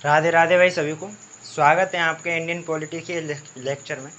राधे राधे भाई सभी को। स्वागत है आपके इंडियन पॉलिटी के लेक्चर में।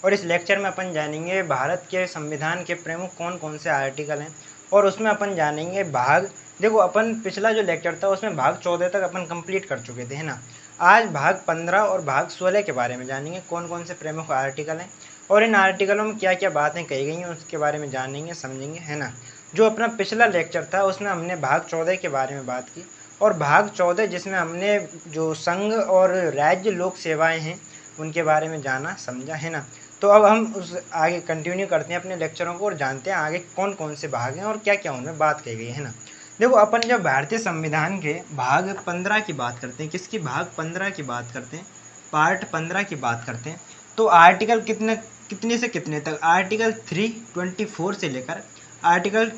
और इस लेक्चर में अपन जानेंगे भारत के संविधान के प्रमुख कौन कौन से आर्टिकल हैं, और उसमें अपन जानेंगे भाग। देखो, अपन पिछला जो लेक्चर था उसमें भाग 14 तक अपन कंप्लीट कर चुके थे, है ना। आज भाग 15 और भाग 16 के बारे में जानेंगे, कौन कौन से प्रमुख आर्टिकल हैं और इन आर्टिकलों में क्या क्या बातें कही गई हैं उसके बारे में जानेंगे, समझेंगे, है ना। जो अपना पिछला लेक्चर था उसमें हमने भाग 14 के बारे में बात की, और भाग 14 जिसमें हमने जो संघ और राज्य लोक सेवाएं हैं उनके बारे में जाना, समझा, है ना। तो अब हम उस आगे कंटिन्यू करते हैं अपने लेक्चरों को और जानते हैं आगे कौन कौन से भाग हैं और क्या क्या उनमें बात कही गई है ना। देखो, अपन जब भारतीय संविधान के भाग 15 की बात करते हैं, किसकी भाग 15 की बात करते हैं, पार्ट 15 की बात करते हैं, तो आर्टिकल कितने से कितने तक, आर्टिकल 324 से लेकर आर्टिकल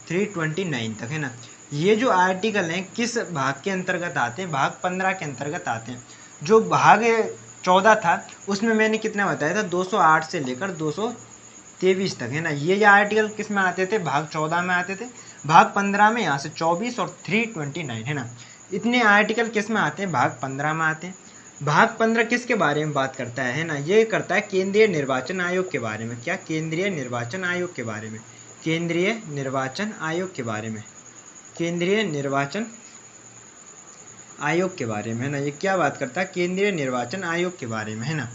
329 तक, है ना। ये जो आर्टिकल हैं किस भाग के अंतर्गत आते हैं, भाग 15 के अंतर्गत आते हैं। जो भाग 14 था उसमें मैंने कितना बताया था, 208 से लेकर 223 तक, है ना। ये आर्टिकल किस में आते थे, भाग 14 में आते थे। भाग 15 में यहाँ से 24 और 329, है ना। इतने आर्टिकल किस में आते हैं, भाग 15 में आते हैं। भाग 15 किसके बारे में बात करता है ना, ये करता है केंद्रीय निर्वाचन आयोग के बारे में। क्या, केंद्रीय निर्वाचन आयोग के बारे में, केंद्रीय निर्वाचन आयोग के बारे में, केंद्रीय निर्वाचन आयोग के बारे में, है ना। ये क्या बात करता है, केंद्रीय निर्वाचन आयोग के बारे में, है ना।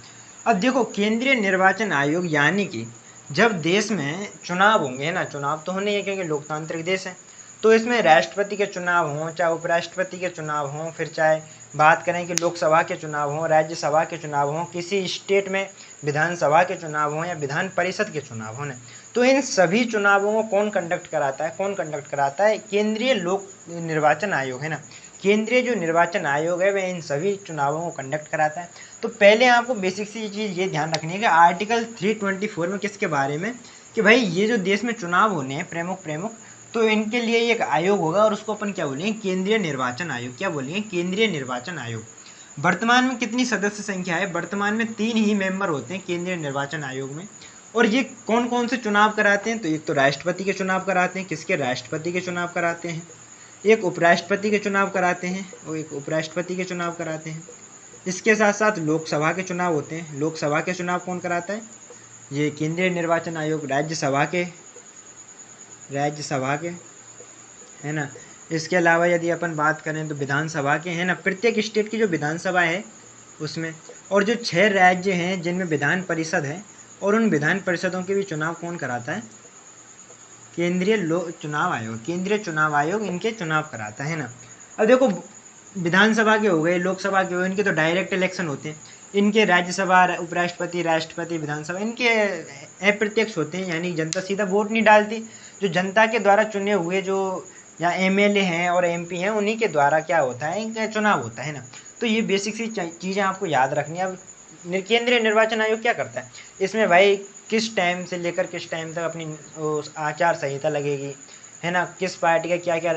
अब देखो, केंद्रीय निर्वाचन आयोग यानी कि जब देश में चुनाव होंगे, है ना, चुनाव तो होने ही है क्योंकि लोकतांत्रिक देश है, तो इसमें राष्ट्रपति के चुनाव हों, चाहे उपराष्ट्रपति के चुनाव हों, फिर चाहे बात करें कि लोकसभा के चुनाव हों, राज्यसभा के चुनाव हों, किसी स्टेट में विधानसभा के चुनाव हों या विधान परिषद के चुनाव हों, तो इन सभी चुनावों को कौन कंडक्ट कराता है, कौन कंडक्ट कराता है, केंद्रीय लोक निर्वाचन आयोग, है ना। केंद्रीय जो निर्वाचन आयोग है वह इन सभी चुनावों को कंडक्ट कराता है। तो पहले आपको बेसिक सी चीज़ ये ध्यान रखनी है कि आर्टिकल 324 में किसके बारे में, कि भाई ये जो देश में चुनाव होने हैं प्रमुख प्रमुख, तो इनके लिए एक आयोग होगा और उसको अपन क्या बोलेंगे, केंद्रीय निर्वाचन आयोग। क्या बोलेंगे, केंद्रीय निर्वाचन आयोग। वर्तमान में कितनी सदस्य संख्या है, वर्तमान में 3 ही मेंबर होते हैं केंद्रीय निर्वाचन आयोग में। और ये कौन कौन से चुनाव कराते हैं, तो एक तो राष्ट्रपति के चुनाव कराते हैं, किसके, राष्ट्रपति के चुनाव कराते हैं। एक उपराष्ट्रपति के चुनाव कराते हैं, और एक उपराष्ट्रपति के चुनाव कराते हैं। इसके साथ साथ लोकसभा के चुनाव होते हैं। लोकसभा के चुनाव कौन कराता है, ये केंद्रीय निर्वाचन आयोग। राज्यसभा के, है ना। इसके अलावा यदि अपन बात करें तो विधानसभा के, है ना, प्रत्येक स्टेट की जो विधानसभा है उसमें। और जो 6 राज्य हैं जिनमें विधान परिषद है, और उन विधान परिषदों के भी चुनाव कौन कराता है, केंद्रीय चुनाव आयोग। केंद्रीय चुनाव आयोग इनके चुनाव कराता है ना। अब देखो, विधानसभा के हो गए, लोकसभा के हो गए, इनके तो डायरेक्ट इलेक्शन होते हैं। इनके राज्यसभा, उपराष्ट्रपति, राष्ट्रपति, विधानसभा इनके अप्रत्यक्ष होते हैं, यानी जनता सीधा वोट नहीं डालती। जो जनता के द्वारा चुने हुए जो या एमएलए हैं और एमपी हैं, उन्हीं के द्वारा क्या होता है, इनका चुनाव होता है ना। तो ये बेसिक सी चीज़ें आपको याद रखनी है। अब केंद्रीय निर्वाचन आयोग क्या करता है, इसमें भाई किस टाइम से लेकर किस टाइम तक अपनी आचार संहिता लगेगी, है ना, किस पार्टी का क्या क्या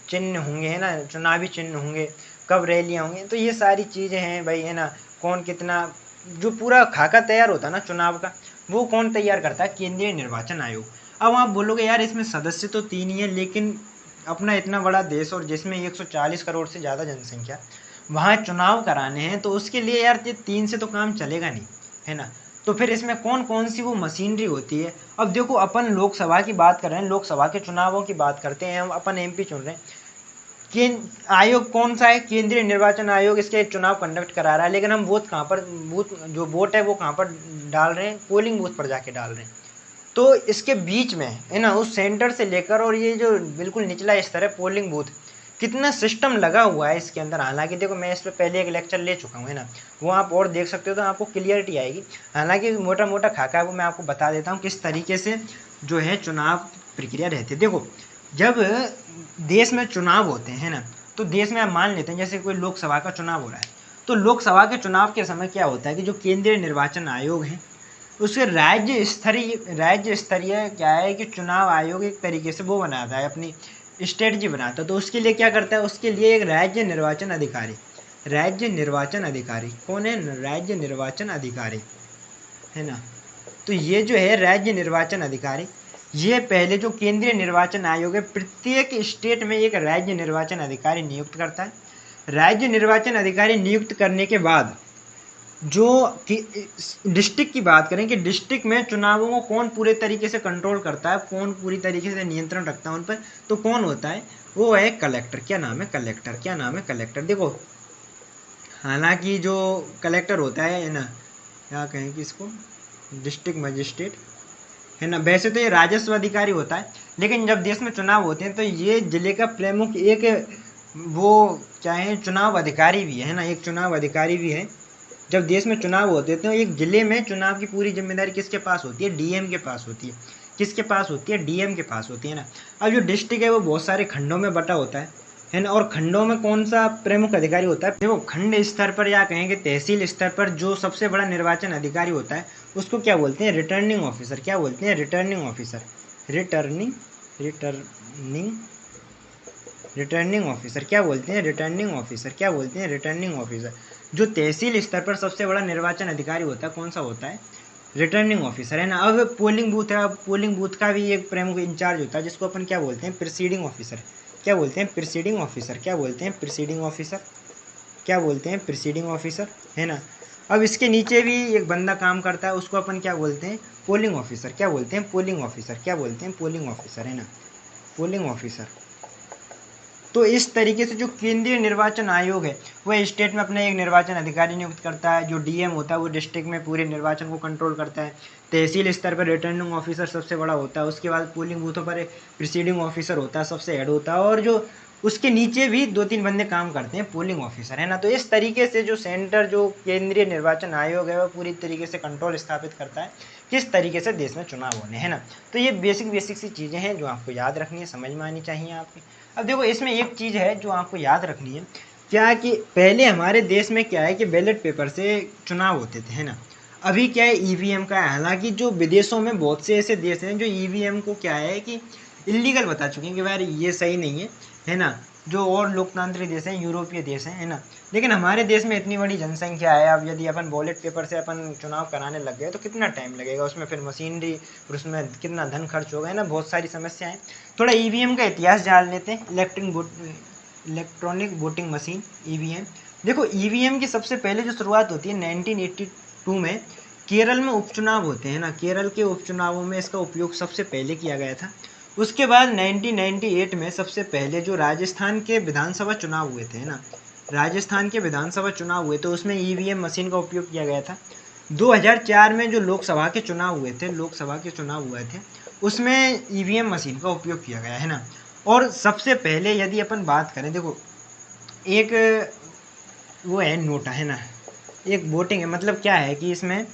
चिन्ह होंगे, है ना, चुनावी चिन्ह होंगे, कब रैलियाँ होंगी, तो ये सारी चीज़ें हैं भाई, है ना। कौन कितना, जो पूरा खाका तैयार होता है ना चुनाव का, वो कौन तैयार करता है, केंद्रीय निर्वाचन आयोग। अब आप बोलोगे यार इसमें सदस्य तो 3 ही हैं, लेकिन अपना इतना बड़ा देश और जिसमें 140 करोड़ से ज़्यादा जनसंख्या, वहाँ चुनाव कराने हैं, तो उसके लिए यार ये 3 से तो काम चलेगा नहीं, है ना। तो फिर इसमें कौन कौन सी वो मशीनरी होती है। अब देखो, अपन लोकसभा की बात कर रहे हैं, लोकसभा के चुनावों की बात करते हैं, हम अपन एमपी चुन रहे हैं। आयोग कौन सा है, केंद्रीय निर्वाचन आयोग इसके चुनाव कंडक्ट करा रहा है, लेकिन हम वोट कहाँ पर, बूथ जो वोट है वो कहाँ पर डाल रहे हैं, पोलिंग बूथ पर जाके डाल रहे हैं। तो इसके बीच में, है ना, उस सेंटर से लेकर और ये जो बिल्कुल निचला स्तर है पोलिंग बूथ, कितना सिस्टम लगा हुआ है इसके अंदर। हालांकि देखो, मैं इस पर पहले एक लेक्चर ले चुका हूँ, है ना, वो आप और देख सकते हो तो आपको क्लियरिटी आएगी। हालांकि मोटा मोटा खाका है वो मैं आपको बता देता हूँ किस तरीके से जो है चुनाव प्रक्रिया रहती है। देखो, जब देश में चुनाव होते हैं ना, तो देश में आप मान लेते हैं जैसे कोई लोकसभा का चुनाव हो रहा है, तो लोकसभा के चुनाव के समय क्या होता है कि जो केंद्रीय निर्वाचन आयोग है उसके राज्य स्तरीय क्या है कि चुनाव आयोग एक तरीके से वो बनाता है, अपनी स्ट्रेटजी बनाता है। तो उसके लिए क्या करता है, उसके लिए एक राज्य निर्वाचन अधिकारी कौन है, राज्य निर्वाचन अधिकारी, है ना। तो ये जो है राज्य निर्वाचन अधिकारी, ये पहले जो केंद्रीय निर्वाचन आयोग है प्रत्येक स्टेट में एक राज्य निर्वाचन अधिकारी नियुक्त करता है। राज्य निर्वाचन अधिकारी नियुक्त करने के बाद जो डिस्ट्रिक्ट की बात करें कि डिस्ट्रिक्ट में चुनावों को कौन पूरे तरीके से कंट्रोल करता है, कौन पूरी तरीके से नियंत्रण रखता है उन पर, तो कौन होता है, वो है कलेक्टर। क्या नाम है, कलेक्टर। क्या नाम है, कलेक्टर। देखो हालांकि जो कलेक्टर होता है ना, क्या कहें कि इसको डिस्ट्रिक्ट मजिस्ट्रेट है ना, वैसे तो ये राजस्व अधिकारी होता है, लेकिन जब देश में चुनाव होते हैं तो ये जिले का प्रमुख एक वो क्या है, चुनाव अधिकारी भी है ना, एक चुनाव अधिकारी भी है। जब देश में चुनाव होते हैं तो एक जिले में चुनाव की पूरी जिम्मेदारी किसके पास होती है, डीएम के पास होती है। किसके पास होती है, डीएम के पास होती है ना। अब जो डिस्ट्रिक्ट है वो बहुत सारे खंडों में बटा होता है ना, और खंडों में कौन सा प्रमुख अधिकारी होता है, देखो खंड स्तर पर या कहेंगे तहसील स्तर पर जो सबसे बड़ा निर्वाचन अधिकारी होता है उसको क्या बोलते हैं, रिटर्निंग ऑफिसर। क्या बोलते हैं, returning officer. Returning returning returning officer क्या बोलते हैं, रिटर्निंग ऑफिसर। क्या बोलते हैं, रिटर्निंग ऑफिसर। जो तहसील स्तर पर सबसे बड़ा निर्वाचन अधिकारी होता है कौन सा होता है, रिटर्निंग ऑफिसर है ना। अब पोलिंग बूथ है, अब पोलिंग बूथ का भी एक प्रमुख इंचार्ज होता है जिसको अपन क्या बोलते हैं, प्रिसीडिंग ऑफिसर। क्या बोलते हैं, प्रिसीडिंग ऑफिसर। क्या बोलते हैं, प्रिसीडिंग ऑफिसर। क्या बोलते हैं, प्रिसीडिंग ऑफिसर है ना। अब इसके नीचे भी एक बंदा काम करता है उसको अपन क्या बोलते हैं, पोलिंग ऑफिसर। क्या बोलते हैं, पोलिंग ऑफिसर। क्या बोलते हैं, पोलिंग ऑफिसर है ना, पोलिंग ऑफिसर। तो इस तरीके से जो केंद्रीय निर्वाचन आयोग है वह स्टेट में अपना एक निर्वाचन अधिकारी नियुक्त करता है। जो डीएम होता है वो डिस्ट्रिक्ट में पूरे निर्वाचन को कंट्रोल करता है। तहसील स्तर पर रिटर्निंग ऑफिसर सबसे बड़ा होता है। उसके बाद पोलिंग बूथों पर प्रिसीडिंग ऑफिसर होता है, सबसे हेड होता है, और जो उसके नीचे भी 2-3 बंदे काम करते हैं, पोलिंग ऑफिसर है ना। तो इस तरीके से जो सेंटर जो केंद्रीय निर्वाचन आयोग है वह पूरी तरीके से कंट्रोल स्थापित करता है किस तरीके से देश में चुनाव होने हैं ना। तो ये बेसिक सी चीज़ें हैं जो आपको याद रखनी है, समझ में आनी चाहिए आपकी। अब देखो इसमें एक चीज़ है जो आपको याद रखनी है, क्या कि पहले हमारे देश में क्या है कि बैलेट पेपर से चुनाव होते थे है ना। अभी क्या है, ईवीएम का है। हालांकि जो विदेशों में बहुत से ऐसे देश हैं जो ईवीएम को क्या है कि इलीगल बता चुके हैं कि भाई ये सही नहीं है ना। जो और लोकतांत्रिक देश हैं, यूरोपीय देश हैं है ना। लेकिन हमारे देश में इतनी बड़ी जनसंख्या है, अब यदि अपन बैलेट पेपर से अपन चुनाव कराने लग गए तो कितना टाइम लगेगा, उसमें फिर मशीनरी, फिर उसमें कितना धन खर्च होगा है ना, बहुत सारी समस्याएं। थोड़ा ईवीएम का इतिहास जान लेते हैं। Electronic voting machine, EVM. देखो ईवीएम की सबसे पहले जो शुरुआत होती है 1982 में केरल में उपचुनाव होते हैं ना, केरल के उपचुनावों में इसका उपयोग सबसे पहले किया गया था। उसके बाद 1998 में सबसे पहले जो राजस्थान के विधानसभा चुनाव हुए थे ना, राजस्थान के विधानसभा चुनाव हुए तो उसमें ईवीएम मशीन का उपयोग किया गया था। 2004 में जो लोकसभा के चुनाव हुए थे, लोकसभा के चुनाव हुए थे उसमें ईवीएम मशीन का उपयोग किया गया है ना। और सबसे पहले यदि अपन बात करें, देखो एक वो है नोटा है ना, एक वोटिंग है। मतलब क्या है कि इसमें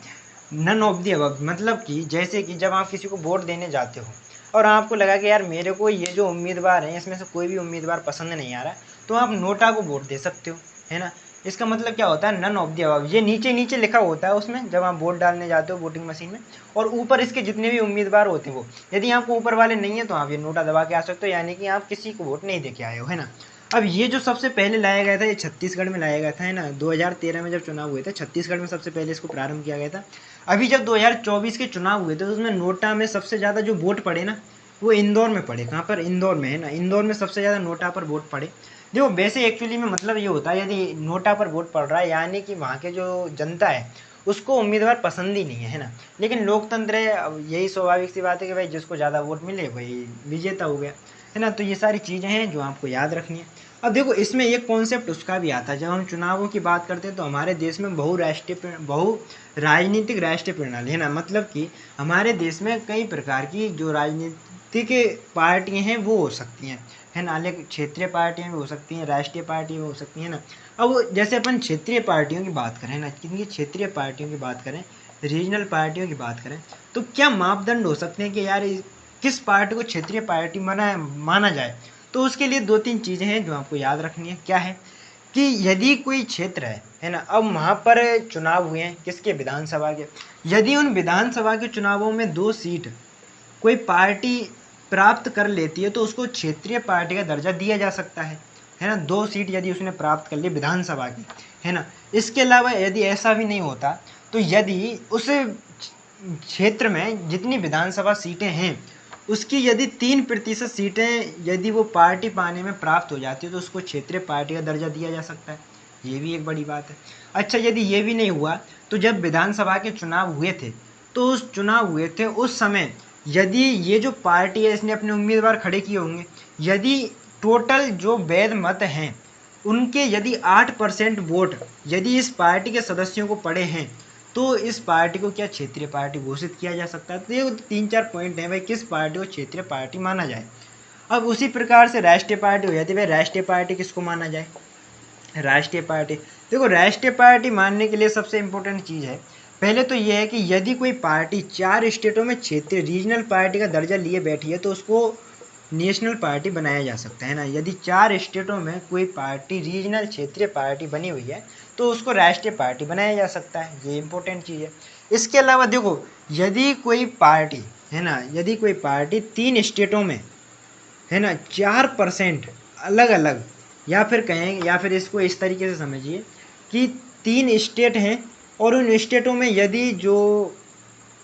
नन ऑफ दी अबव, मतलब कि जैसे कि जब आप किसी को वोट देने जाते हो और आपको लगा कि यार मेरे को ये जो उम्मीदवार हैं इसमें से कोई भी उम्मीदवार पसंद नहीं आ रहा, तो आप नोटा को वोट दे सकते हो है ना। इसका मतलब क्या होता है, नन ऑफ दी अबव। ये नीचे नीचे लिखा होता है उसमें जब आप वोट डालने जाते हो वोटिंग मशीन में, और ऊपर इसके जितने भी उम्मीदवार होते हैं वो, यदि आपको ऊपर वाले नहीं है तो आप ये नोटा दबा के आ सकते हो, यानी कि आप किसी को वोट नहीं दे के आए हो है ना। अब ये जो सबसे पहले लाया गया था ये छत्तीसगढ़ में लाया गया था है ना। 2013 में जब चुनाव हुए थे छत्तीसगढ़ में सबसे पहले इसको प्रारंभ किया गया था। अभी जब 2024 के चुनाव हुए थे तो उसमें नोटा में सबसे ज़्यादा जो वोट पड़े ना वो इंदौर में पड़े। कहाँ पर, इंदौर में है ना। इंदौर में सबसे ज़्यादा नोटा पर वोट पड़े। देखो वैसे एक्चुअली में मतलब ये होता है यदि नोटा पर वोट पड़ रहा है यानी कि वहाँ के जो जनता है उसको उम्मीदवार पसंद ही नहीं है ना। लेकिन लोकतंत्र है, अब यही स्वाभाविक सी बात है कि भाई जिसको ज़्यादा वोट मिले वही विजेता हो गया है ना। तो ये सारी चीज़ें हैं जो आपको याद रखनी है। अब देखो इसमें एक कॉन्सेप्ट उसका भी आता है, जब हम चुनावों की बात करते हैं तो हमारे देश में बहु राजनीतिक राष्ट्रीय प्रणाली है ना। मतलब कि हमारे देश में कई प्रकार की जो राजनीतिक पार्टियां हैं वो हो सकती हैं है ना। अलग क्षेत्रीय पार्टियां भी हो सकती हैं, राष्ट्रीय पार्टियां भी हो सकती हैं ना। अब जैसे अपन क्षेत्रीय पार्टियों की बात करें ना, किनकी क्षेत्रीय पार्टियों की बात करें, रीजनल पार्टियों की बात करें, तो क्या मापदंड हो सकते हैं कि यार किस पार्टी को क्षेत्रीय पार्टी माना जाए। तो उसके लिए 2-3 चीज़ें हैं जो आपको याद रखनी है। क्या है कि यदि कोई क्षेत्र है ना, अब वहाँ पर चुनाव हुए हैं किसके, विधानसभा के। यदि उन विधानसभा के चुनावों में 2 सीट कोई पार्टी प्राप्त कर लेती है तो उसको क्षेत्रीय पार्टी का दर्जा दिया जा सकता है ना। 2 सीट यदि उसने प्राप्त कर ली विधानसभा की है ना। इसके अलावा यदि ऐसा भी नहीं होता तो यदि उस क्षेत्र में जितनी विधानसभा सीटें हैं उसकी यदि 3% सीटें यदि वो पार्टी पाने में प्राप्त हो जाती है तो उसको क्षेत्रीय पार्टी का दर्जा दिया जा सकता है। ये भी एक बड़ी बात है। अच्छा, यदि ये भी नहीं हुआ तो जब विधानसभा के चुनाव हुए थे तो उस समय यदि ये जो पार्टी है इसने अपने उम्मीदवार खड़े किए होंगे, यदि टोटल जो वैध मत हैं उनके यदि 8% वोट यदि इस पार्टी के सदस्यों को पड़े हैं तो इस पार्टी को क्या क्षेत्रीय पार्टी घोषित किया जा सकता है। तो ये 3-4 पॉइंट हैं भाई, किस पार्टी को क्षेत्रीय पार्टी माना जाए। अब उसी प्रकार से राष्ट्रीय पार्टी हो जाती है। भाई राष्ट्रीय पार्टी किसको माना जाए? राष्ट्रीय पार्टी, देखो राष्ट्रीय पार्टी मानने के लिए सबसे इम्पोर्टेंट चीज़ है, पहले तो ये है कि यदि कोई पार्टी 4 स्टेटों में क्षेत्रीय रीजनल पार्टी का दर्जा लिए बैठी है तो उसको नेशनल पार्टी बनाया जा सकता है ना। यदि 4 स्टेटों में कोई पार्टी रीजनल क्षेत्रीय पार्टी बनी हुई है तो उसको राष्ट्रीय पार्टी बनाया जा सकता है, ये इंपॉर्टेंट चीज़ है। इसके अलावा देखो, यदि कोई पार्टी है ना, यदि कोई पार्टी 3 स्टेटों में है ना 4% अलग अलग, या फिर कहें, या फिर इसको इस तरीके से समझिए कि 3 स्टेट हैं और उन स्टेटों में यदि जो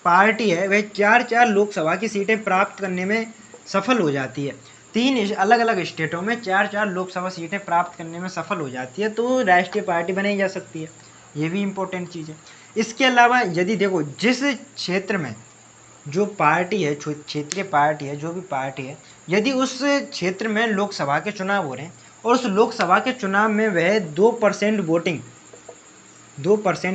पार्टी है वह 4-4 लोकसभा की सीटें प्राप्त करने में सफल हो जाती है, 3 अलग अलग स्टेटों में 4-4 लोकसभा सीटें प्राप्त करने में सफल हो जाती है तो राष्ट्रीय पार्टी बनाई जा सकती है, ये भी इम्पोर्टेंट चीज़ है। इसके अलावा यदि देखो जिस क्षेत्र में जो पार्टी है, क्षेत्रीय पार्टी है, जो भी पार्टी है, यदि उस क्षेत्र में लोकसभा के चुनाव हो रहे हैं और उस लोकसभा के चुनाव में वह 2%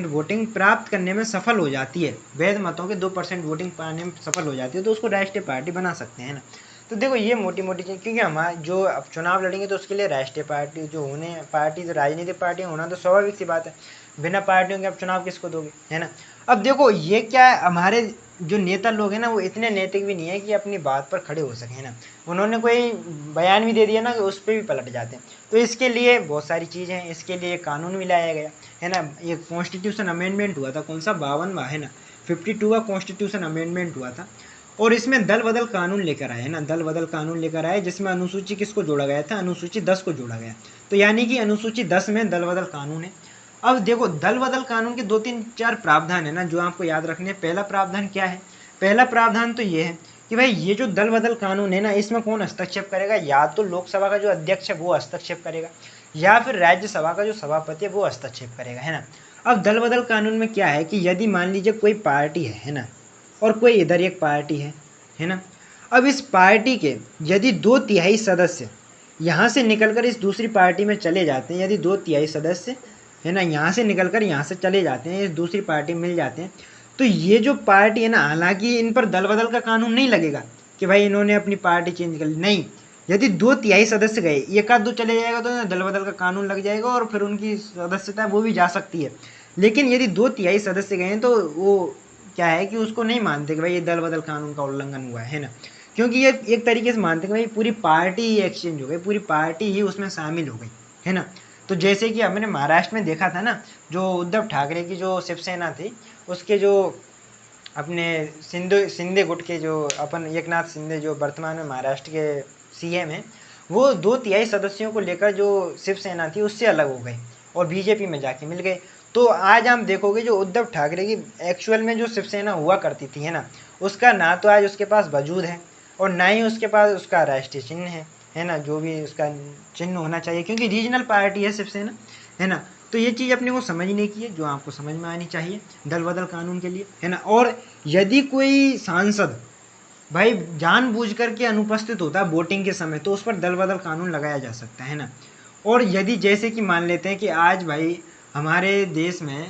वोटिंग प्राप्त करने में सफल हो जाती है, वैध मतों के 2% वोटिंग पाने में सफल हो जाती है तो उसको राष्ट्रीय पार्टी बना सकते हैं ना। तो देखो ये मोटी मोटी चीज़, क्योंकि हमारे जो अब चुनाव लड़ेंगे तो उसके लिए राष्ट्रीय पार्टी जो होने पार्टी जो राजनीतिक पार्टी होना तो स्वाभाविक सी बात है, बिना पार्टियों के अब चुनाव किसको दोगे, है ना। अब देखो ये क्या है, हमारे जो नेता लोग हैं ना वो इतने नैतिक भी नहीं है कि अपनी बात पर खड़े हो सकें, है ना। उन्होंने कोई बयान भी दे दिया ना कि उस पर भी पलट जाते हैं। तो इसके लिए बहुत सारी चीज़ें हैं, इसके लिए कानून भी लाया गया है ना। ये कॉन्स्टिट्यूशन अमेंडमेंट हुआ था, कौन सा 52वां है ना, 52वां कॉन्स्टिट्यूशन अमेंडमेंट हुआ था और इसमें दल बदल कानून लेकर आए, है ना, दल बदल कानून लेकर आए जिसमें अनुसूची किसको जोड़ा गया था, अनुसूची 10 को जोड़ा गया। तो यानी कि अनुसूची 10 में दल बदल कानून है। अब देखो दल बदल कानून के 2-3-4 प्रावधान है ना जो आपको याद रखने हैं। पहला प्रावधान क्या है? पहला प्रावधान तो ये है कि भाई ये जो दल बदल कानून है ना इसमें कौन हस्तक्षेप करेगा, या तो लोकसभा का जो अध्यक्ष है वो हस्तक्षेप करेगा या फिर राज्यसभा का जो सभापति है वो हस्तक्षेप करेगा, है ना। अब दल बदल कानून में क्या है कि यदि मान लीजिए कोई पार्टी है ना, और कोई इधर एक पार्टी है ना। अब इस पार्टी के यदि 2/3 सदस्य यहाँ से निकलकर इस दूसरी पार्टी में चले जाते हैं, यदि 2/3 सदस्य है ना यहाँ से निकलकर यहाँ से चले जाते हैं, इस दूसरी पार्टी में मिल जाते हैं, तो ये जो पार्टी है ना, हालांकि इन पर दल बदल का कानून नहीं लगेगा कि भाई इन्होंने अपनी पार्टी चेंज कर ली, नहीं। यदि 2/3 सदस्य गए, एक आध दो चले जाएगा तो दल बदल का कानून लग जाएगा और फिर उनकी सदस्यता वो भी जा सकती है। लेकिन यदि 2/3 सदस्य गए तो वो क्या है कि उसको नहीं मानते कि भाई ये दल बदल कानून का उल्लंघन हुआ है ना, क्योंकि ये एक तरीके से मानते हैं कि भाई पूरी पार्टी ही एक्सचेंज हो गई, पूरी पार्टी ही उसमें शामिल हो गई, है ना। तो जैसे कि हमने महाराष्ट्र में देखा था ना, जो उद्धव ठाकरे की जो शिवसेना थी उसके जो अपने शिंदे गुट के जो अपन एकनाथ शिंदे जो वर्तमान में महाराष्ट्र के सीएम हैं, वो 2/3 सदस्यों को लेकर जो शिवसेना थी उससे अलग हो गए और बीजेपी में जाके मिल गए। तो आज हम देखोगे जो उद्धव ठाकरे की एक्चुअल में जो शिवसेना हुआ करती थी, है ना, उसका ना तो आज उसके पास वजूद है और ना ही उसके पास उसका राष्ट्रीय चिन्ह है ना, जो भी उसका चिन्ह होना चाहिए, क्योंकि रीजनल पार्टी है शिवसेना, है ना। तो ये चीज़ अपने को समझने की है जो आपको समझ में आनी चाहिए दल बदल कानून के लिए, है ना। और यदि कोई सांसद भाई जानबूझ करके अनुपस्थित होता है वोटिंग के समय तो उस पर दल बदल कानून लगाया जा सकता है ना। और यदि जैसे कि मान लेते हैं कि आज भाई हमारे देश में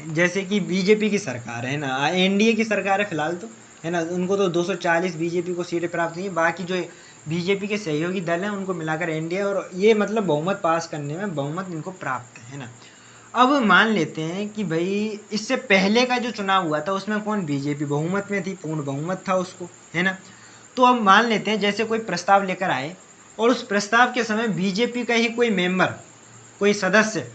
जैसे कि बीजेपी की सरकार है ना, एनडीए की सरकार है फिलहाल तो, है ना, उनको तो 240 बीजेपी को सीटें प्राप्त हुई हैं, बाकी जो बीजेपी के सहयोगी दल हैं उनको मिलाकर एनडीए, और ये मतलब बहुमत पास करने में बहुमत इनको प्राप्त है ना। अब मान लेते हैं कि भाई इससे पहले का जो चुनाव हुआ था उसमें कौन, बीजेपी बहुमत में थी, पूर्ण बहुमत था उसको, है ना। तो अब मान लेते हैं जैसे कोई प्रस्ताव लेकर आए और उस प्रस्ताव के समय बीजेपी का ही कोई मेंबर, कोई सदस्य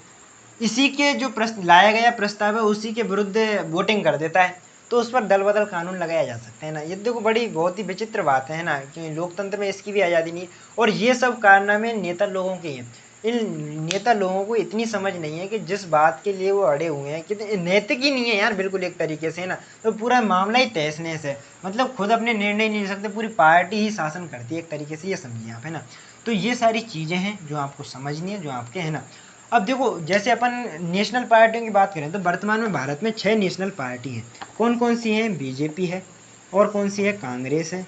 इसी के जो लाया गया प्रस्ताव है उसी के विरुद्ध वोटिंग कर देता है तो उस पर दल बदल कानून लगाया जा सकता है ना। ये देखो बड़ी बहुत ही विचित्र बात है ना, कि लोकतंत्र में इसकी भी आज़ादी नहीं है और ये सब कारनामे नेता लोगों के हैं। इन नेता लोगों को इतनी समझ नहीं है कि जिस बात के लिए वो अड़े हुए हैं, कितने नैतिक ही नहीं है यार बिल्कुल एक तरीके से, है ना। तो पूरा मामला ही तहस नहस है, मतलब खुद अपने निर्णय नहीं ले सकते, पूरी पार्टी ही शासन करती है एक तरीके से, ये समझिए आप, है ना। तो ये सारी चीज़ें हैं जो आपको समझनी है, जो आपके, है ना। अब देखो जैसे अपन नेशनल पार्टियों की बात करें तो वर्तमान में भारत में 6 नेशनल पार्टी हैं। कौन कौन सी हैं? बीजेपी है, और कौन सी है? कांग्रेस है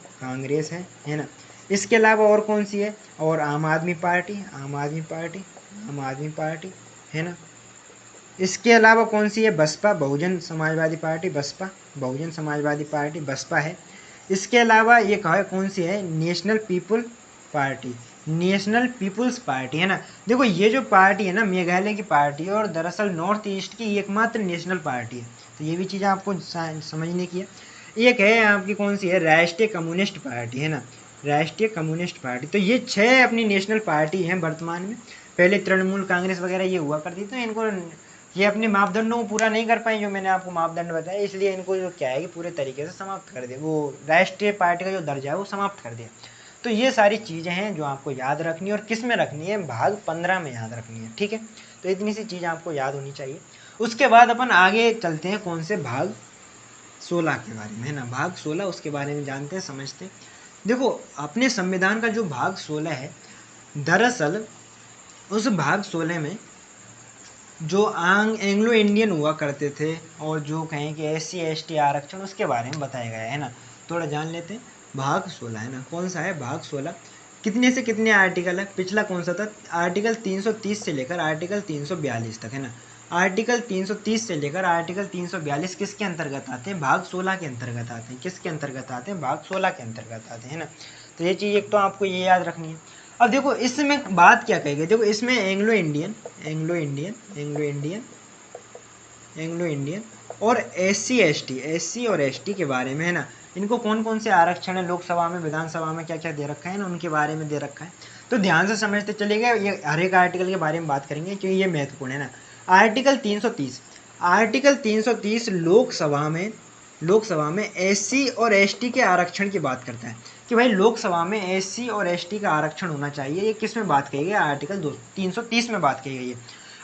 ना। इसके अलावा और कौन सी है? और आम आदमी पार्टी, है ना। इसके अलावा कौन सी है? बसपा, बहुजन समाजवादी पार्टी, बसपा है। इसके अलावा ये कौन सी है? नेशनल पीपुल्स पार्टी, है ना। देखो ये जो पार्टी है ना, मेघालय की पार्टी है, और दरअसल नॉर्थ ईस्ट की एकमात्र नेशनल पार्टी है। तो ये भी चीज़ आपको समझने की है। एक है आपकी कौन सी है? राष्ट्रीय कम्युनिस्ट पार्टी, है ना, राष्ट्रीय कम्युनिस्ट पार्टी। तो ये 6 अपनी नेशनल पार्टी हैं वर्तमान में। पहले तृणमूल कांग्रेस वगैरह ये हुआ करती, तो इनको ये अपने मापदंडों को पूरा नहीं कर पाई, जो मैंने आपको मापदंड बताया, इसलिए इनको जो क्या है कि पूरे तरीके से समाप्त कर दिया, वो राष्ट्रीय पार्टी का जो दर्जा है वो समाप्त कर दिया। तो ये सारी चीज़ें हैं जो आपको याद रखनी है, और किस में रखनी है? भाग 15 में याद रखनी है, ठीक है। तो इतनी सी चीज़ आपको याद होनी चाहिए। उसके बाद अपन आगे चलते हैं कौन से? भाग 16 के बारे में, है ना। भाग 16 उसके बारे में जानते हैं, समझते हैं। देखो अपने संविधान का जो भाग 16 है, दरअसल उस भाग 16 में जो एंग्लो इंडियन हुआ करते थे, और जो कहें कि SC ST आरक्षण, उसके बारे में बताया गया है ना। थोड़ा जान लेते हैं। भाग 16, है ना, कौन सा है? भाग 16 कितने से कितने आर्टिकल है? पिछला कौन सा था? आर्टिकल 330 से लेकर आर्टिकल 342 तक, है ना। आर्टिकल 330 से लेकर आर्टिकल 342 किसके अंतर्गत आते हैं? भाग 16 के अंतर्गत आते हैं। किसके अंतर्गत आते हैं? भाग 16 के अंतर्गत आते हैं, है ना। तो ये चीज़ एक तो आपको ये याद रखनी है। अब देखो इसमें बात क्या कही गई, देखो इसमें एंग्लो इंडियन और SC और ST के बारे में, है ना। इनको कौन कौन से आरक्षण है लोकसभा में, विधानसभा में क्या क्या दे रखा है ना, उनके बारे में दे रखा है। तो ध्यान से समझते चलेगा, ये हर एक आर्टिकल के बारे में बात करेंगे क्योंकि ये महत्वपूर्ण है ना। आर्टिकल 330 लोकसभा में SC और ST के आरक्षण की बात करता है, कि भाई लोकसभा में SC और ST का आरक्षण होना चाहिए। ये किस में बात कही गई? आर्टिकल 330 में बात कही गई है।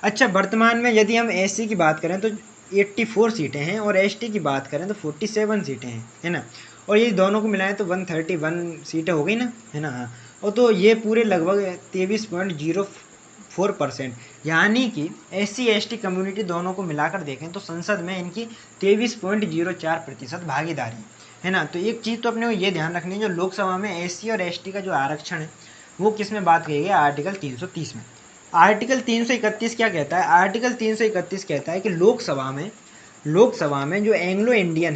अच्छा, वर्तमान में यदि हम SC की बात करें तो 84 सीटें हैं, और ST की बात करें तो 47 सीटें हैं, है ना। और ये दोनों को मिलाएं तो 131 सीटें हो गई ना, है ना। हाँ, और तो ये पूरे लगभग 23.04%, यानी कि SC ST कम्युनिटी दोनों को मिलाकर देखें तो संसद में इनकी 23.04% भागीदारी है ना। तो एक चीज़ तो अपने को ये ध्यान रखनी है, जो लोकसभा में SC और ST का जो आरक्षण है वो किस में बात कही गई? आर्टिकल 330 में। आर्टिकल 331 क्या कहता है? आर्टिकल 331 कहता है कि लोकसभा में जो एंग्लो इंडियन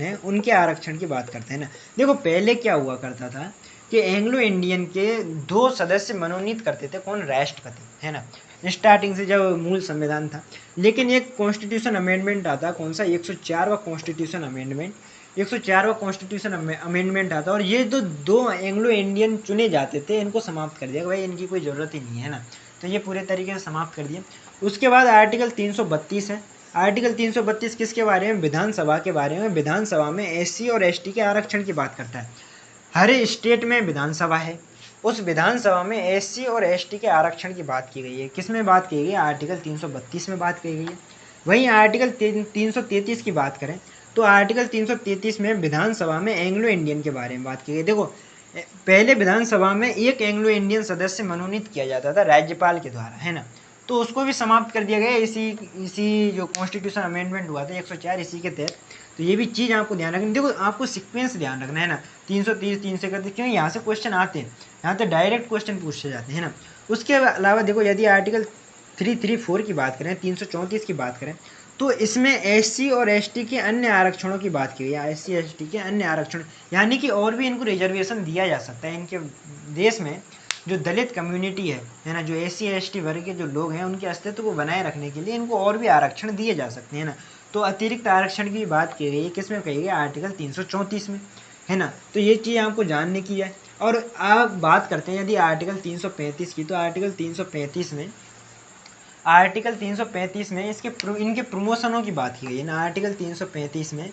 है उनके आरक्षण की बात करते हैं ना। देखो पहले क्या हुआ करता था कि एंग्लो इंडियन के 2 सदस्य मनोनीत करते थे, कौन? राष्ट्रपति, है ना, स्टार्टिंग से जब मूल संविधान था। लेकिन एक कॉन्स्टिट्यूशन अमेंडमेंट आता, कौन सा? 104वां कॉन्स्टिट्यूशन अमेंडमेंट आता, और ये जो 2 एंग्लो इंडियन चुने जाते थे इनको समाप्त कर दिया, भाई इनकी कोई ज़रूरत ही नहीं है ना। तो ये पूरे तरीके से समाप्त कर दिया। उसके बाद आर्टिकल 332 है। आर्टिकल 332 किसके बारे में? विधानसभा के बारे में। विधानसभा में SC और ST के आरक्षण की बात करता है। हर स्टेट में विधानसभा है, उस विधानसभा में SC और ST के आरक्षण की बात की गई है। किस में बात की गई है? आर्टिकल 332 में बात की गई है। वहीं आर्टिकल 333 की बात करें तो आर्टिकल 333 में विधानसभा में एंग्लो इंडियन के बारे में बात की गई। देखो पहले विधानसभा में एक एंग्लो इंडियन सदस्य मनोनीत किया जाता था राज्यपाल के द्वारा, है ना। तो उसको भी समाप्त कर दिया गया इसी जो कॉन्स्टिट्यूशन अमेंडमेंट हुआ था 104, इसी के तहत। तो ये भी चीज़ आपको ध्यान रखनी। देखो आपको सीक्वेंस ध्यान रखना है ना, 330 331, क्यों? यहाँ से क्वेश्चन आते हैं, यहाँ तो डायरेक्ट क्वेश्चन पूछे जाते हैं ना। उसके अलावा देखो यदि आर्टिकल 334 की बात करें, 334 की बात करें, तो इसमें SC और ST के अन्य आरक्षणों की बात की गई है। SC ST के अन्य आरक्षण, यानी कि और भी इनको रिजर्वेशन दिया जा सकता है। इनके देश में जो दलित कम्युनिटी है ना, जो SC ST वर्ग के जो लोग हैं, उनके अस्तित्व को बनाए रखने के लिए इनको और भी आरक्षण दिए जा सकते हैं ना। तो अतिरिक्त आरक्षण की बात की गई है, किस में कही गई? आर्टिकल 334 में, है ना। तो ये चीज़ आपको जानने की है। और आप बात करते हैं यदि आर्टिकल 335 की, तो आर्टिकल 335 में इनके प्रमोशनों की बात की गई है ना। आर्टिकल 335 में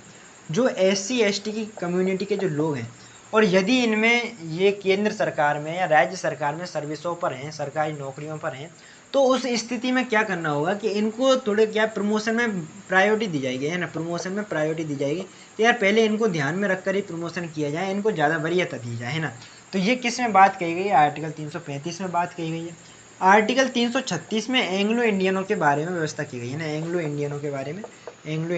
जो SC ST की कम्युनिटी के जो लोग हैं और यदि इनमें ये केंद्र सरकार में या राज्य सरकार में सर्विसों पर हैं, सरकारी नौकरियों पर हैं, तो उस स्थिति में क्या करना होगा कि इनको थोड़े क्या प्रमोशन में प्रायोरिटी दी जाएगी, है ना, प्रमोशन में प्रायोरिटी दी जाएगी। तो यार पहले इनको ध्यान में रखकर ही प्रमोशन किया जाए, इनको ज़्यादा वरीयता दी जाए, है ना। तो ये किस में बात कही गई है? आर्टिकल 335 में बात कही गई है। आर्टिकल 336 में एंग्लो इंडियनों के बारे में व्यवस्था की गई है ना, एंग्लो इंडियनों के बारे में। एंग्लो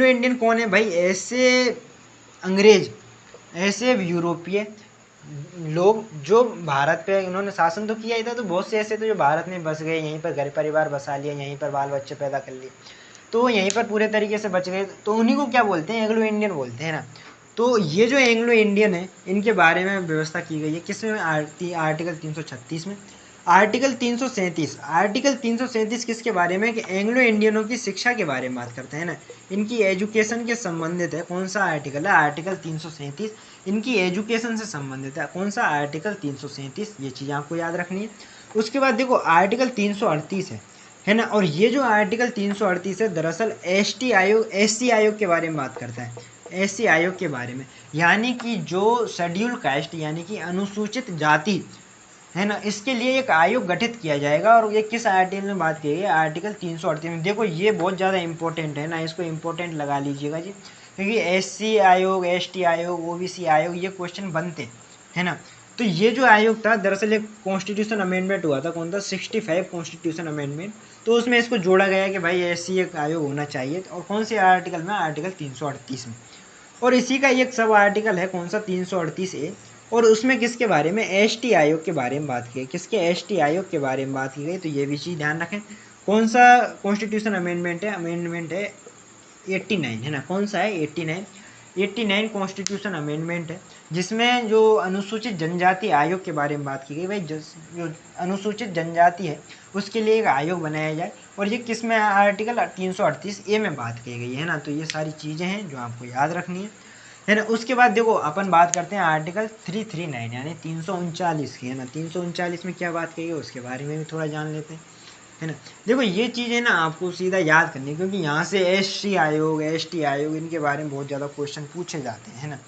इंडियन कौन है भाई? ऐसे अंग्रेज, ऐसे यूरोपीय लोग जो भारत पे इन्होंने शासन तो किया ही था, तो बहुत से ऐसे थे जो भारत में बस गए, यहीं पर घर परिवार बसा लिया, यहीं पर बाल बच्चे पैदा कर लिए, तो यहीं पर पूरे तरीके से बच गए, तो उन्हीं को क्या बोलते हैं? एंग्लो इंडियन बोलते हैं ना। तो ये जो एंग्लो इंडियन है, इनके बारे में व्यवस्था की गई है किसमें? आर्टिकल 336 में। आर्टिकल 337 किसके बारे में? कि एंग्लो इंडियनों की शिक्षा के बारे में बात करते हैं ना, इनकी एजुकेशन के संबंधित है। कौन सा आर्टिकल है? आर्टिकल 337 इनकी एजुकेशन से संबंधित है। कौन सा? आर्टिकल 337। ये चीज़ आपको याद रखनी है। उसके बाद देखो आर्टिकल 338 है ना, और ये जो आर्टिकल 338 है दरअसल एसटी आयोग, एससी आयोग के बारे में बात करता है, एससी आयोग के बारे में, यानी कि जो शेड्यूल कास्ट यानी कि अनुसूचित जाति है ना, इसके लिए एक आयोग गठित किया जाएगा। और ये किस आर्टिकल में बात की गई है? आर्टिकल 338 में। देखो ये बहुत ज़्यादा इंपॉर्टेंट है ना, इसको इंपॉर्टेंट लगा लीजिएगा जी, क्योंकि एससी आयोग, एसटी आयोग, ओबीसी आयोग ये क्वेश्चन बनते है ना। तो ये जो आयोग था दरअसल एक कॉन्स्टिट्यूशन अमेंडमेंट हुआ था। कौन था? 65 कॉन्स्टिट्यूशन अमेंडमेंट। तो उसमें इसको जोड़ा गया कि भाई एससी एक आयोग होना चाहिए। और कौन से आर्टिकल में? आर्टिकल 338 में। और इसी का एक सब आर्टिकल है, कौन सा? 338A। और उसमें किसके बारे में? एसटी आयोग के बारे में बात की गई। किसके? एसटी आयोग के बारे में बात की गई। तो ये भी चीज़ ध्यान रखें। कौन सा कॉन्स्टिट्यूशन अमेंडमेंट है? अमेंडमेंट है 89, है ना। कौन सा है? 89 कॉन्स्टिट्यूशन अमेंडमेंट है, जिसमें जो अनुसूचित जनजाति आयोग के बारे में बात की गई। भाई जो अनुसूचित जनजाति है उसके लिए एक आयोग बनाया जाए। और ये किस में? आर्टिकल 338A में बात की गई है ना। तो ये सारी चीज़ें हैं जो आपको याद रखनी है ना। उसके बाद देखो अपन बात करते हैं आर्टिकल 339 यानी 339 की, है ना। 339 में क्या बात की गई उसके बारे में भी थोड़ा जान लेते हैं, है ना। देखो ये चीज़ें ना आपको सीधा याद करनी है, क्योंकि यहाँ से एससी आयोग, एसटी आयोग इनके बारे में बहुत ज़्यादा क्वेश्चन पूछे जाते हैं, है ना।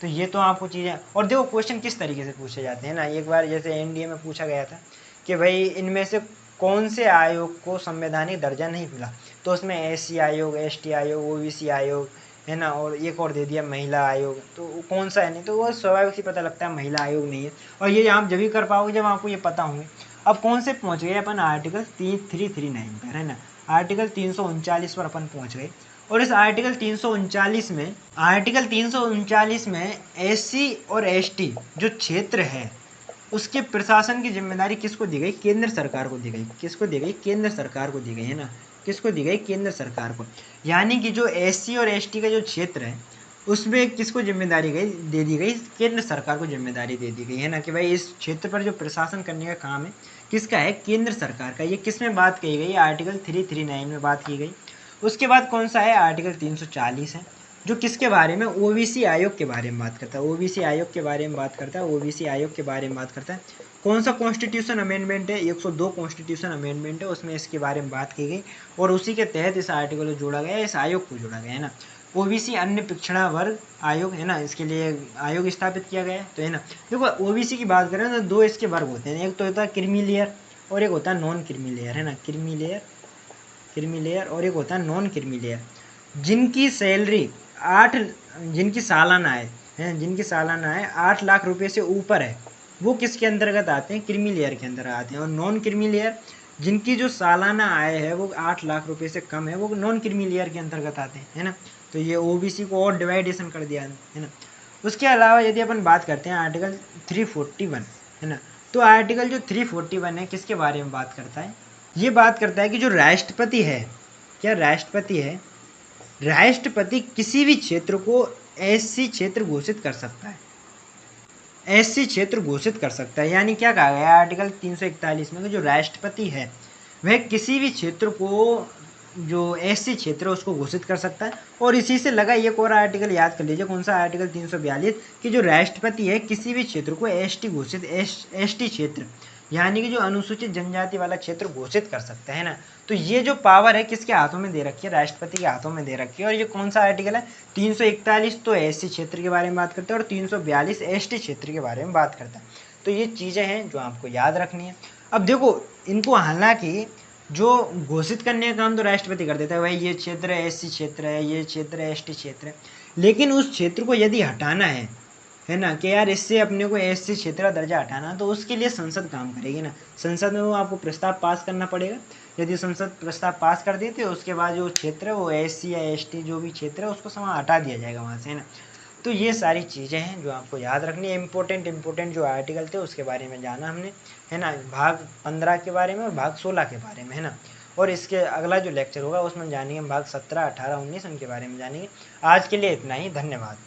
तो ये तो आपको चीज़ें, और देखो क्वेश्चन किस तरीके से पूछे जाते हैं ना। एक बार जैसे एनडीए में पूछा गया था कि भाई इनमें से कौन से आयोग को संवैधानिक दर्जा नहीं मिला, तो उसमें एससी आयोग, एसटी आयोग, ओबीसी आयोग, है ना, और एक और दे दिया महिला आयोग। तो वो कौन सा है? नहीं तो वो स्वाभाविक ही पता लगता है महिला आयोग नहीं है। और ये आप जब भी कर पाओगे जब आपको ये पता होंगे। अब कौन से पहुंच गए अपन? आर्टिकल 339 पर, है ना। आर्टिकल 339 पर अपन पहुंच गए। और इस आर्टिकल 339 में एससी और एसटी जो क्षेत्र है उसके प्रशासन की जिम्मेदारी किसको दी गई? केंद्र सरकार को दी गई। किसको दी गई? केंद्र सरकार को दी गई, है ना। किसको दी गई? केंद्र सरकार को। यानी कि जो एससी और एसटी का जो क्षेत्र है उसमें किसको जिम्मेदारी गई दे दी गई? केंद्र सरकार को जिम्मेदारी दे दी गई, है ना, कि भाई इस क्षेत्र पर जो प्रशासन करने का काम है किसका है? केंद्र सरकार का। ये किस में बात कही गई? आर्टिकल 339 में बात की गई। उसके बाद कौन सा है? आर्टिकल 340 है, जो किसके बारे में? ओबीसी आयोग के बारे में बात करता है। ओबीसी आयोग के बारे में बात करता है। ओबीसी आयोग के बारे में बात करता है। कौन सा कॉन्स्टिट्यूशन अमेंडमेंट है? 102 कॉन्स्टिट्यूशन अमेंडमेंट है, उसमें इसके बारे में बात की गई। और उसी के तहत इस आर्टिकल को जोड़ा गया, इस आयोग को जोड़ा गया, है ना। ओबीसी अन्य पिछड़ा वर्ग आयोग, है ना, इसके लिए आयोग स्थापित किया गया है। तो है ना, देखो ओबीसी की बात करें तो दो इसके वर्ग होते हैं, एक तो होता है क्रीमी लेयर और एक होता है नॉन क्रीमी लेयर, है ना। क्रीमी लेयर और एक होता है नॉन क्रीमी लेयर। जिनकी सैलरी 8, जिनकी सालाना आय है, जिनकी सालाना आय 8 लाख रुपए से ऊपर है, वो किसके अंतर्गत आते हैं? क्रीमी लेयर के अंदर आते हैं। और नॉन क्रीमी लेयर, जिनकी जो सालाना आय है वो 8 लाख रुपए से कम है, वो नॉन क्रीमी लेयर के अंतर्गत आते हैं, है ना। तो ये ओबीसी को और डिवाइडेशन कर दिया है ना। उसके अलावा यदि अपन बात करते हैं आर्टिकल 341, है ना। तो आर्टिकल जो 341 है किसके बारे में बात करता है? ये बात करता है कि जो राष्ट्रपति है, क्या राष्ट्रपति है, राष्ट्रपति किसी भी क्षेत्र को एससी क्षेत्र घोषित कर सकता है। एससी क्षेत्र घोषित कर सकता है, यानी क्या कहा गया आर्टिकल 341 में कि जो राष्ट्रपति है वह किसी भी क्षेत्र को, जो एससी क्षेत्र है उसको घोषित कर सकता है। और इसी से लगा एक और आर्टिकल याद कर लीजिए, कौन सा? आर्टिकल 342 कि जो राष्ट्रपति है किसी भी क्षेत्र को एसटी घोषित, एसटी क्षेत्र यानी कि जो अनुसूचित जनजाति वाला क्षेत्र घोषित कर सकता है ना। तो ये जो पावर है किसके हाथों में दे रखी है, राष्ट्रपति के हाथों में दे रखी है। और ये कौन सा आर्टिकल है, 341 तो एससी क्षेत्र के बारे में बात करता है और 342 एसटी क्षेत्र के बारे में बात करता है। तो ये चीज़ें हैं जो आपको याद रखनी है। अब देखो इनको हालांकि जो घोषित करने का काम तो राष्ट्रपति कर देता है, भाई ये क्षेत्र एससी क्षेत्र है, ये क्षेत्र एसटी क्षेत्र है, लेकिन उस क्षेत्र को यदि हटाना है ना, कि यार इससे अपने को एससी क्षेत्र का दर्जा हटाना, तो उसके लिए संसद काम करेगी ना। संसद में वो आपको प्रस्ताव पास करना पड़ेगा। यदि संसद प्रस्ताव पास कर देती है उसके बाद जो क्षेत्र है वो एससी या एसटी जो भी क्षेत्र है उसको वहाँ हटा दिया जाएगा वहाँ से, है ना। तो ये सारी चीज़ें हैं जो आपको याद रखनी है। इम्पोर्टेंट जो आर्टिकल थे उसके बारे में जाना हमने, है ना, भाग 15 के बारे में और भाग 16 के बारे में, है ना। और इसके अगला जो लेक्चर होगा उसमें जानेंगे भाग 17, 18, 19 उनके बारे में जानेंगे। आज के लिए इतना ही, धन्यवाद।